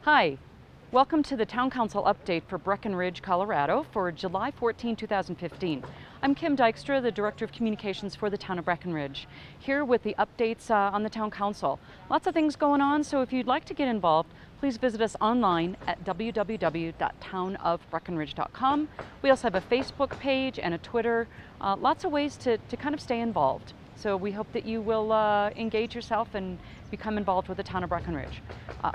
Hi, welcome to the Town Council update for Breckenridge, Colorado for July 14, 2015. I'm Kim Dykstra, the Director of Communications for the Town of Breckenridge, here with the updates on the Town Council. Lots of things going on, so if you'd like to get involved, please visit us online at www.townofbreckenridge.com. We also have a Facebook page and a Twitter, lots of ways to kind of stay involved. So we hope that you will engage yourself and become involved with the Town of Breckenridge.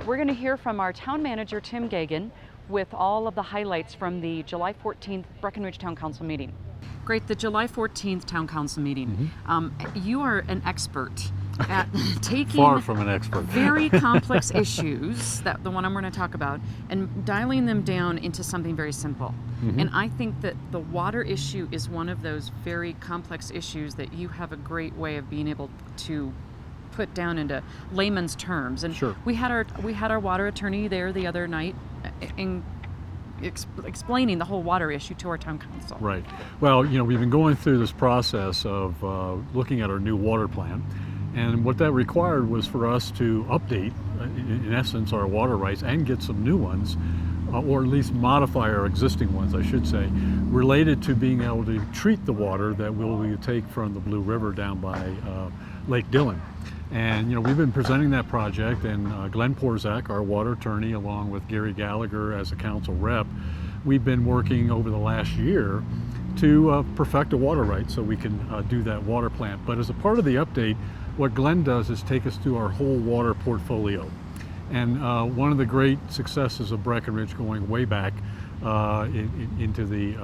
We're going to hear from our Town Manager, Tim Gagan, with all of the highlights from the July 14th Breckenridge Town Council meeting. Great, the July 14th Town Council meeting. You are an expert at taking far from an expert. very complex issues, that the one I'm going to talk about, and dialing them down into something very simple. And I think that the water issue is one of those very complex issues that you have a great way of being able to put down into layman's terms. And Sure. we had our water attorney there the other night explaining the whole water issue to our town council. Right. Well, we've been going through this process of looking at our new water plan, and what that required was for us to update, in essence, our water rights and get some new ones, or at least modify our existing ones, I should say, related to being able to treat the water that we'll take from the Blue River down by Lake Dillon. And we've been presenting that project, and Glenn Porzak, our water attorney, along with Gary Gallagher as a council rep, we've been working over the last year to perfect a water right so we can do that water plant. But as a part of the update, what Glenn does is take us through our whole water portfolio. And one of the great successes of Breckenridge going way back into the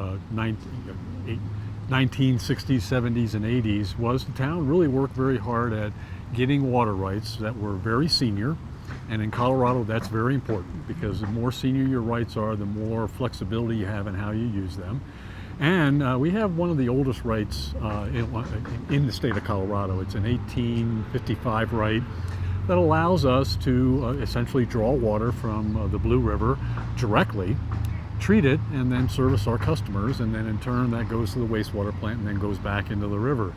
1960s, 70s, and 80s was the town really worked very hard at getting water rights that were very senior. And in Colorado, that's very important, because the more senior your rights are, the more flexibility you have in how you use them. And we have one of the oldest rights in the state of Colorado. It's an 1855 right that allows us to essentially draw water from the Blue River directly, treat it, and then service our customers, and then in turn that goes to the wastewater plant and then goes back into the river.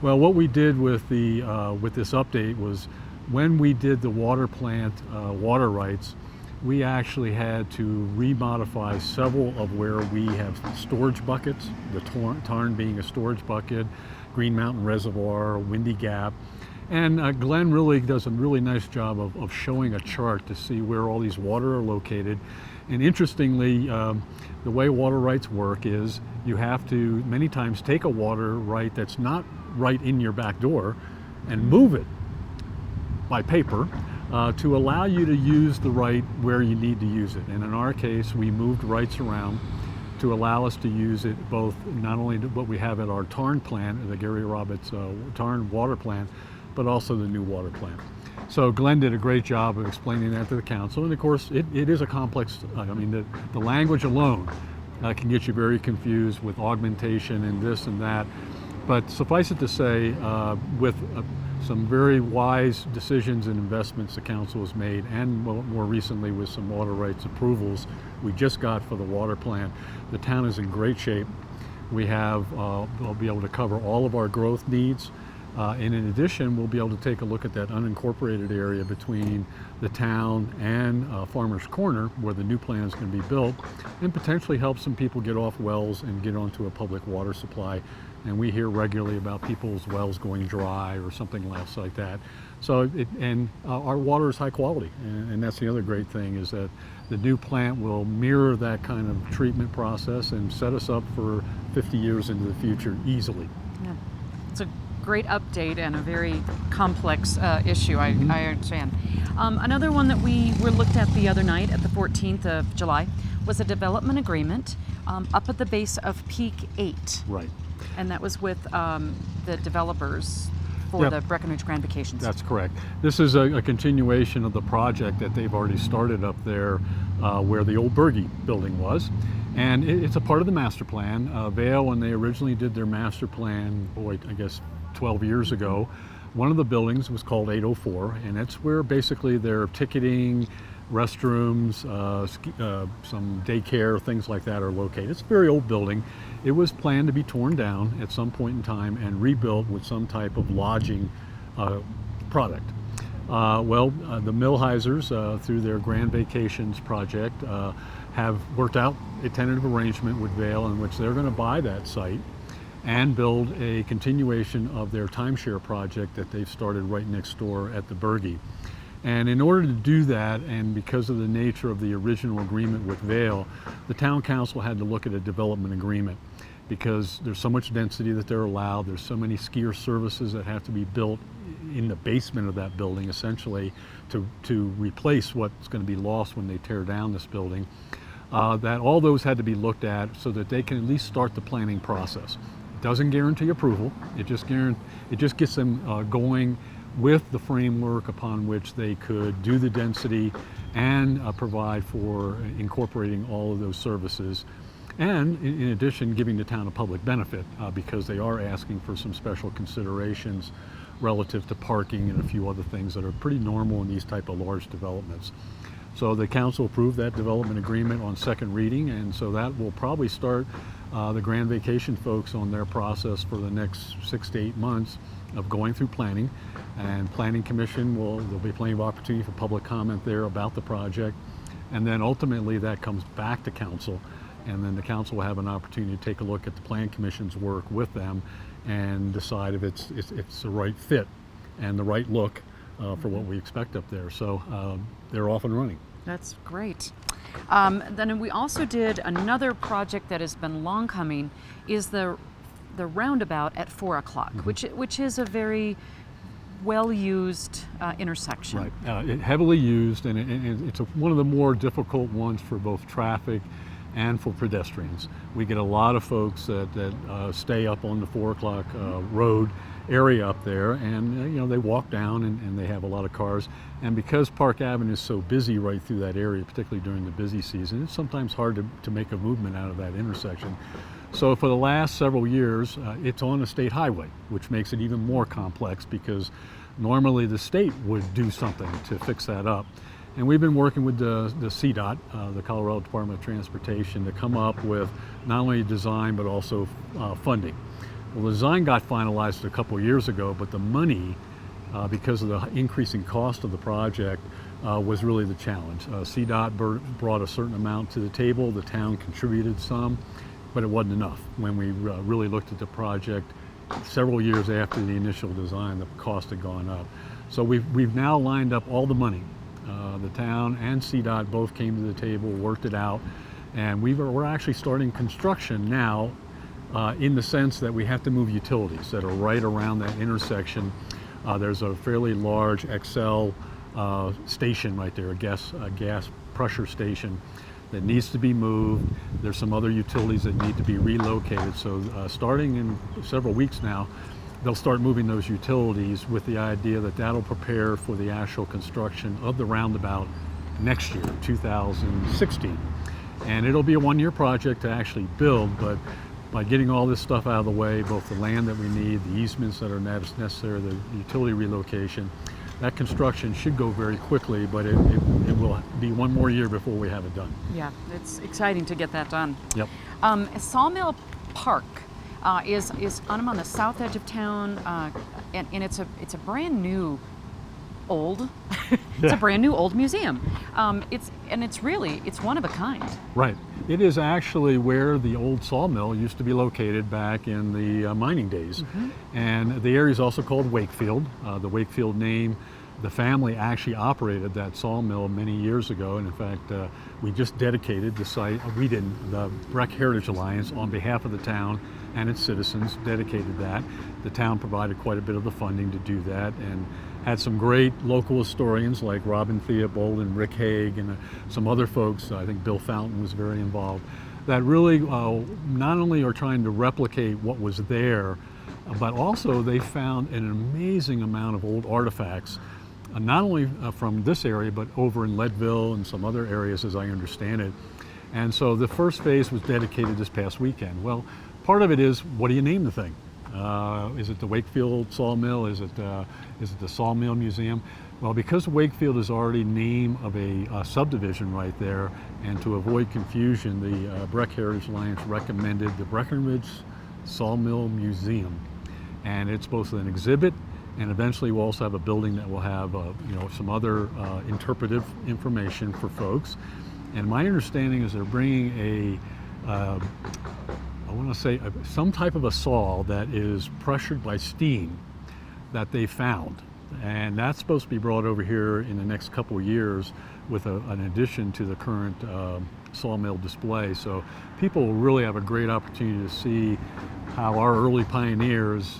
Well, what we did with the with this update was, when we did the water plant water rights, we actually had to remodify several of where we have storage buckets, the Tarn being a storage bucket, Green Mountain Reservoir, Windy Gap. And Glenn really does a really nice job of showing a chart to see where all these water are located. And interestingly, the way water rights work is you have to many times take a water right that's not right in your back door and move it by paper to allow you to use the right where you need to use it. And in our case, we moved rights around to allow us to use it both, not only what we have at our Tarn plant, the Gary Roberts Tarn water plant, but also the new water plant. So Glenn did a great job of explaining that to the council. And of course, it is a complex, the language alone can get you very confused with augmentation and this and that. But suffice it to say, with some very wise decisions and investments the council has made, and more recently with some water rights approvals we just got for the water plant, the town is in great shape. We have, we'll be able to cover all of our growth needs. And in addition, we'll be able to take a look at that unincorporated area between the town and Farmer's Corner, where the new plant is going to be built, and potentially help some people get off wells and get onto a public water supply. And we hear regularly about people's wells going dry or something else like that. So, our water is high quality, and that's the other great thing, is that the new plant will mirror that kind of treatment process and set us up for 50 years into the future easily. Yeah, it's a great update and a very complex issue. I understand. Another one that we were looked at the other night at the 14th of July was a development agreement up at the base of Peak 8. Right. And that was with the developers for the Breckenridge Grand Vacations. That's correct. This is a continuation of the project that they've already started up there where the old Berge building was. And it's a part of the master plan. Vail, when they originally did their master plan, I guess 12 years ago, one of the buildings was called 804, and that's where basically their ticketing, restrooms, some daycare, things like that are located. It's a very old building. It was planned to be torn down at some point in time and rebuilt with some type of lodging product. The Millheisers, through their Grand Vacations project, have worked out a tentative arrangement with Vail in which they're going to buy that site and build a continuation of their timeshare project that they've started right next door at the Berge. And in order to do that, and because of the nature of the original agreement with Vail, the town council had to look at a development agreement because there's so much density that they're allowed, there's so many skier services that have to be built in the basement of that building, essentially, to replace what's going to be lost when they tear down this building, that all those had to be looked at so that they can at least start the planning process. It doesn't guarantee approval, it just gets them going with the framework upon which they could do the density and provide for incorporating all of those services. And in addition, giving the town a public benefit because they are asking for some special considerations relative to parking and a few other things that are pretty normal in these type of large developments. So the council approved that development agreement on second reading, and so that will probably start the Grand Vacation folks on their process for the next 6 to 8 months of going through planning. And Planning Commission there'll be plenty of opportunity for public comment there about the project. And then ultimately that comes back to council, and then the council will have an opportunity to take a look at the Plan Commission's work with them and decide if it's the right fit and the right look for what we expect up there. So they're off and running. That's great. Then we also did another project that has been long coming, is the Roundabout at 4 o'clock, which is a very well-used intersection. Right, heavily used, and it's one of the more difficult ones for both traffic and for pedestrians. We get a lot of folks that stay up on the 4 o'clock road area up there, and they walk down and they have a lot of cars. And because Park Avenue is so busy right through that area, particularly during the busy season, it's sometimes hard to make a movement out of that intersection. So for the last several years, it's on a state highway, which makes it even more complex because normally the state would do something to fix that up. And we've been working with the CDOT, the Colorado Department of Transportation, to come up with not only design but also funding. Well, the design got finalized a couple of years ago, but the money, because of the increasing cost of the project, was really the challenge. CDOT brought a certain amount to the table, the town contributed some, but it wasn't enough. When we really looked at the project several years after the initial design, the cost had gone up. So we've now lined up all the money. The town and CDOT both came to the table, worked it out, and we're actually starting construction now in the sense that we have to move utilities that are right around that intersection. There's a fairly large XL station right there, a gas pressure station that needs to be moved. There's some other utilities that need to be relocated. So starting in several weeks now, they'll start moving those utilities with the idea that that'll prepare for the actual construction of the roundabout next year, 2016. And it'll be a one-year project to actually build, but by getting all this stuff out of the way, both the land that we need, the easements that are necessary, the utility relocation, that construction should go very quickly, but it will be one more year before we have it done. Yeah, it's exciting to get that done. Yep. Sawmill Park is on the south edge of town, and it's a brand new old it's a brand new old museum. It's one of a kind. Right. It is actually where the old sawmill used to be located back in the mining days. And the area is also called Wakefield. The Wakefield name, the family actually operated that sawmill many years ago, and in fact we just dedicated the site. We didn't, the Breck Heritage Alliance, on behalf of the town and its citizens, dedicated that. The town provided quite a bit of the funding to do that, and had some great local historians like Robin Theobald and Rick Haig and some other folks. I think Bill Fountain was very involved, that really not only are trying to replicate what was there, but also they found an amazing amount of old artifacts, not only from this area, but over in Leadville and some other areas, as I understand it. And so the first phase was dedicated this past weekend. Well, part of it is, what do you name the thing? Is it the Wakefield Sawmill? Is it the Sawmill Museum? Well, because Wakefield is already name of a subdivision right there, and to avoid confusion, the Breck Heritage Alliance recommended the Breckenridge Sawmill Museum. And it's both an exhibit And eventually we'll also have a building that will have some other interpretive information for folks. And my understanding is they're bringing I want to say some type of a saw that is pressured by steam that they found. And that's supposed to be brought over here in the next couple of years with an addition to the current sawmill display. So people will really have a great opportunity to see how our early pioneers,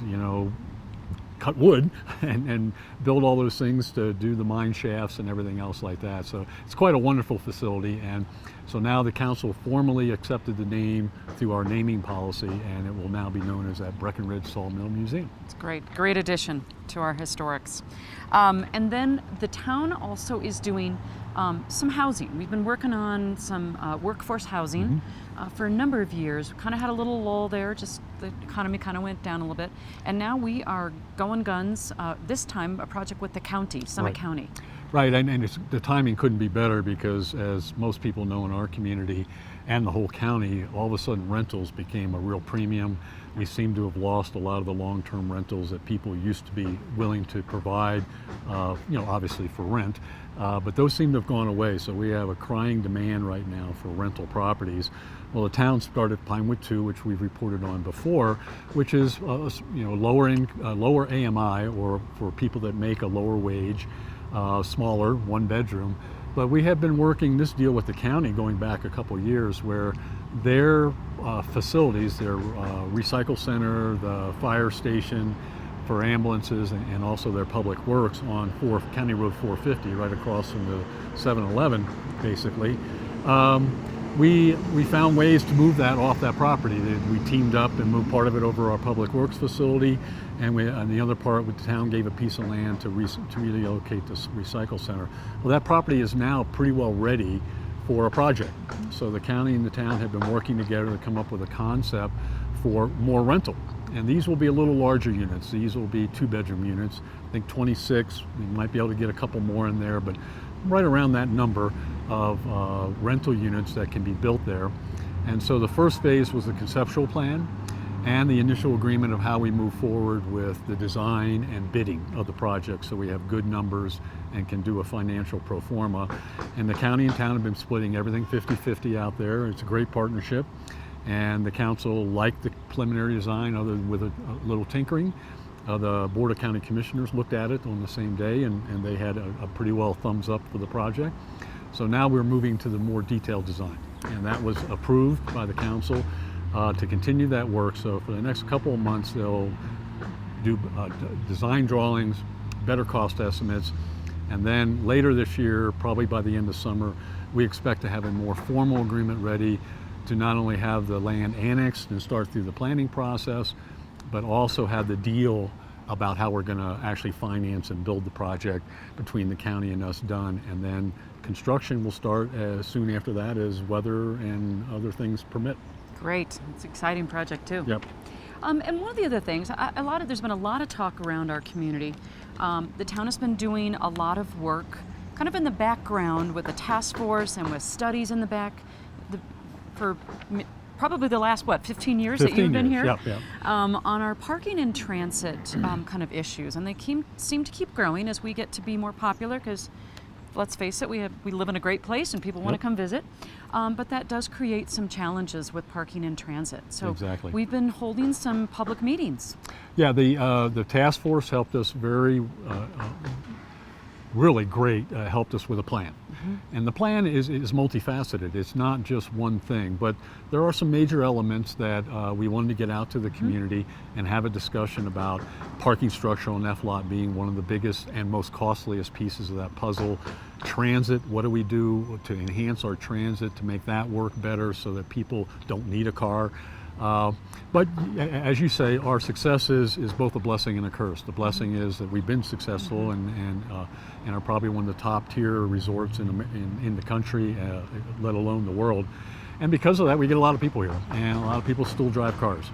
cut wood and build all those things to do the mine shafts and everything else like that. So it's quite a wonderful facility. And so now the council formally accepted the name through our naming policy, and it will now be known as that Breckenridge Sawmill Museum. It's great addition to our historics. And then the town also is doing some housing. We've been working on some workforce housing for a number of years. We kind of had a little lull there, just the economy kind of went down a little bit. And now we are going guns, this time a project with the county, Summit County. Right, and the timing couldn't be better because, as most people know in our community and the whole county, all of a sudden rentals became a real premium. We seem to have lost a lot of the long-term rentals that people used to be willing to provide, obviously for rent, but those seem to have gone away. So we have a crying demand right now for rental properties. Well, the town started Pinewood 2, which we've reported on before, which is lower AMI, or for people that make a lower wage, smaller, one bedroom. But we have been working this deal with the county going back a couple of years, where their facilities, their recycle center, the fire station for ambulances, and also their public works on County Road 450, right across from the 7-Eleven, basically. We found ways to move that off that property. We teamed up and moved part of it over our public works facility, and the other part, the town gave a piece of land to relocate this recycle center. Well, that property is now pretty well ready for a project. So the county and the town have been working together to come up with a concept for more rental. And these will be a little larger units. These will be 2-bedroom units. I think 26. We might be able to get a couple more in there, but right around that number of rental units that can be built there. And so the first phase was the conceptual plan and the initial agreement of how we move forward with the design and bidding of the project, so we have good numbers and can do a financial pro forma. And the county and town have been splitting everything 50-50 out there. It's a great partnership, and the council liked the preliminary design, other than with a little tinkering. The Board of County Commissioners looked at it on the same day, and they had a pretty well thumbs up for the project. So now we're moving to the more detailed design, and that was approved by the council to continue that work. So for the next couple of months, they'll do design drawings, better cost estimates, and then later this year, probably by the end of summer, we expect to have a more formal agreement ready to not only have the land annexed and start through the planning process, but also have the deal about how we're going to actually finance and build the project between the county and us done. And then construction will start as soon after that as weather and other things permit. Great. It's an exciting project too. Yep. And one of the other things, there's been a lot of talk around our community. The town has been doing a lot of work kind of in the background with a task force and with studies in the back for probably the last, 15 years that you've been here? Yep, yep. On our parking and transit kind of issues. And they seem to keep growing as we get to be more popular, because let's face it, we live in a great place and people want to come visit. But that does create some challenges with parking and transit. So exactly. We've been holding some public meetings. Yeah, the task force helped us really great, helped us with a plan. And the plan is multifaceted. It's not just one thing, but there are some major elements that we wanted to get out to the community and have a discussion about parking structure on FLOT being one of the biggest and most costliest pieces of that puzzle. Transit, what do we do to enhance our transit to make that work better so that people don't need a car? But as you say, our success is both a blessing and a curse. The blessing is that we've been successful and are probably one of the top tier resorts in the country, let alone the world. And because of that, we get a lot of people here, and a lot of people still drive cars.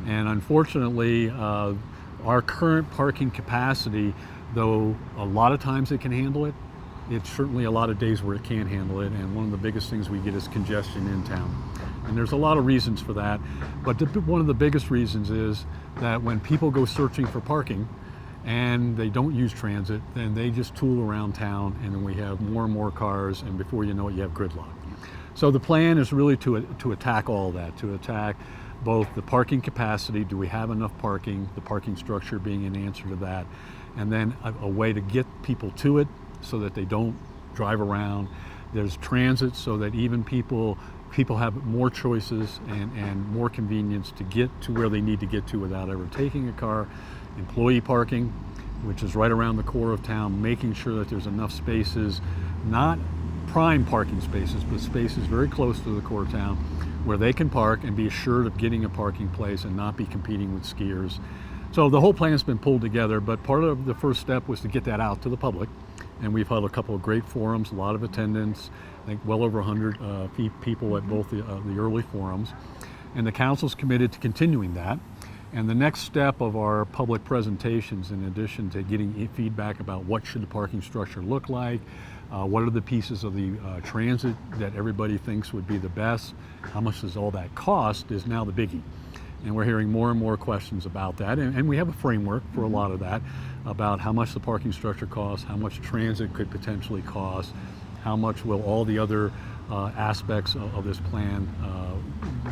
And unfortunately, our current parking capacity, though a lot of times it can handle it, it's certainly a lot of days where it can't handle it. And one of the biggest things we get is congestion in town. And there's a lot of reasons for that, but one of the biggest reasons is that when people go searching for parking, and they don't use transit, then they just tool around town, and then we have more and more cars, and before you know it, you have gridlock. So the plan is really to attack all that, to attack both the parking capacity, do we have enough parking, the parking structure being an answer to that, and then a way to get people to it so that they don't drive around. There's transit so that even people have more choices and more convenience to get to where they need to get to without ever taking a car. Employee parking, which is right around the core of town, making sure that there's enough spaces, not prime parking spaces, but spaces very close to the core of town where they can park and be assured of getting a parking place and not be competing with skiers. So the whole plan's been pulled together, but part of the first step was to get that out to the public. And we've held a couple of great forums, a lot of attendance, I think well over 100 people at both the early forums. And the council's committed to continuing that. And the next step of our public presentations, in addition to getting feedback about what should the parking structure look like, what are the pieces of the transit that everybody thinks would be the best, how much does all that cost, is now the biggie. And we're hearing more and more questions about that. And we have a framework for a lot of that, about how much the parking structure costs, how much transit could potentially cost, how much will all the other aspects of this plan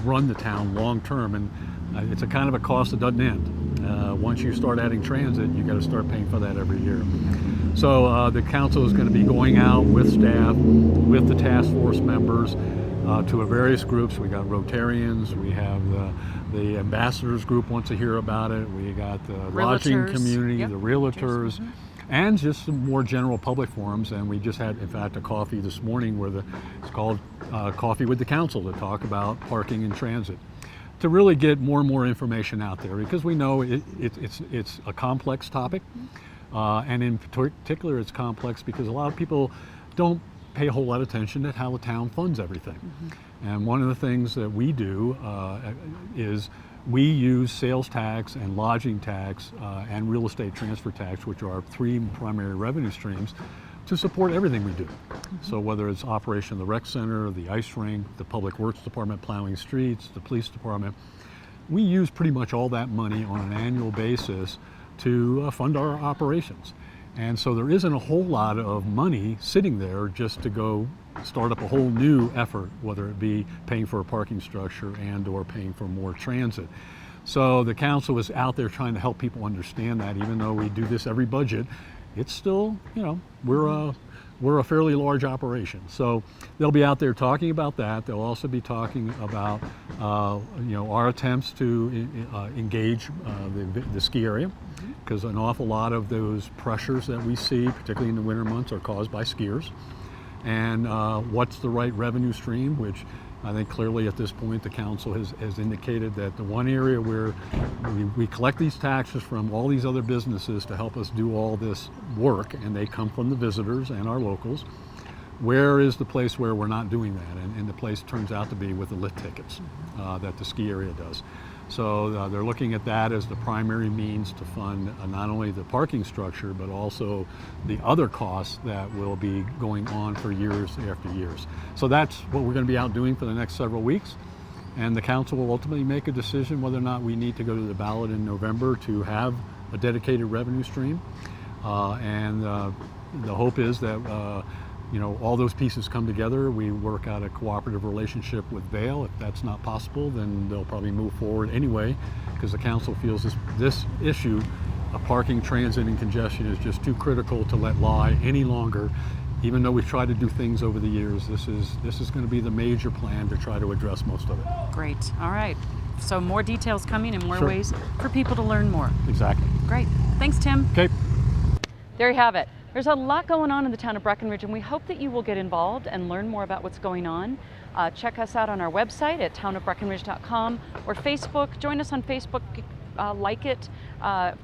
run the town long term. And it's a kind of a cost that doesn't end. Once you start adding transit, you got to start paying for that every year. So the council is going to be going out with staff, with the task force members, to various groups. We got Rotarians, we have the ambassadors group wants to hear about it, we got the lodging community, the realtors, and just some more general public forums. And we just had, in fact, a coffee this morning where it's called Coffee with the Council, to talk about parking and transit, to really get more and more information out there, because we know it's a complex topic, and in particular it's complex because a lot of people don't pay a whole lot of attention to how the town funds everything. And one of the things that we do is we use sales tax and lodging tax and real estate transfer tax, which are our three primary revenue streams, to support everything we do. So whether it's operation of the rec center, the ice rink, the public works department plowing streets, the police department, we use pretty much all that money on an annual basis to fund our operations. And so there isn't a whole lot of money sitting there just to go start up a whole new effort, whether it be paying for a parking structure and or paying for more transit. So the council is out there trying to help people understand that, even though we do this every budget, it's still, we're a fairly large operation. So they'll be out there talking about that. They'll also be talking about, our attempts to engage the ski area, because an awful lot of those pressures that we see, particularly in the winter months, are caused by skiers. And what's the right revenue stream, which I think clearly at this point the council has indicated that the one area where we collect these taxes from all these other businesses to help us do all this work, and they come from the visitors and our locals, where is the place where we're not doing that? And the place turns out to be with the lift tickets that the ski area does. So they're looking at that as the primary means to fund not only the parking structure, but also the other costs that will be going on for years after years. So that's what we're going to be out doing for the next several weeks. And the council will ultimately make a decision whether or not we need to go to the ballot in November to have a dedicated revenue stream. And the hope is that all those pieces come together. We work out a cooperative relationship with Vail. If that's not possible, then they'll probably move forward anyway, because the council feels this issue of parking, transit, and congestion is just too critical to let lie any longer. Even though we've tried to do things over the years, this is going to be the major plan to try to address most of it. Great. All right. So more details coming and more ways for people to learn more. Exactly. Great. Thanks, Tim. Okay. There you have it. There's a lot going on in the town of Breckenridge, and we hope that you will get involved and learn more about what's going on. Check us out on our website at townofbreckenridge.com or Facebook. Join us on Facebook, like it,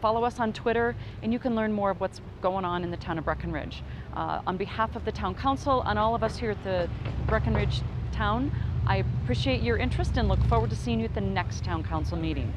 follow us on Twitter, and you can learn more of what's going on in the town of Breckenridge. On behalf of the town council and all of us here at the Breckenridge town, I appreciate your interest and look forward to seeing you at the next town council meeting.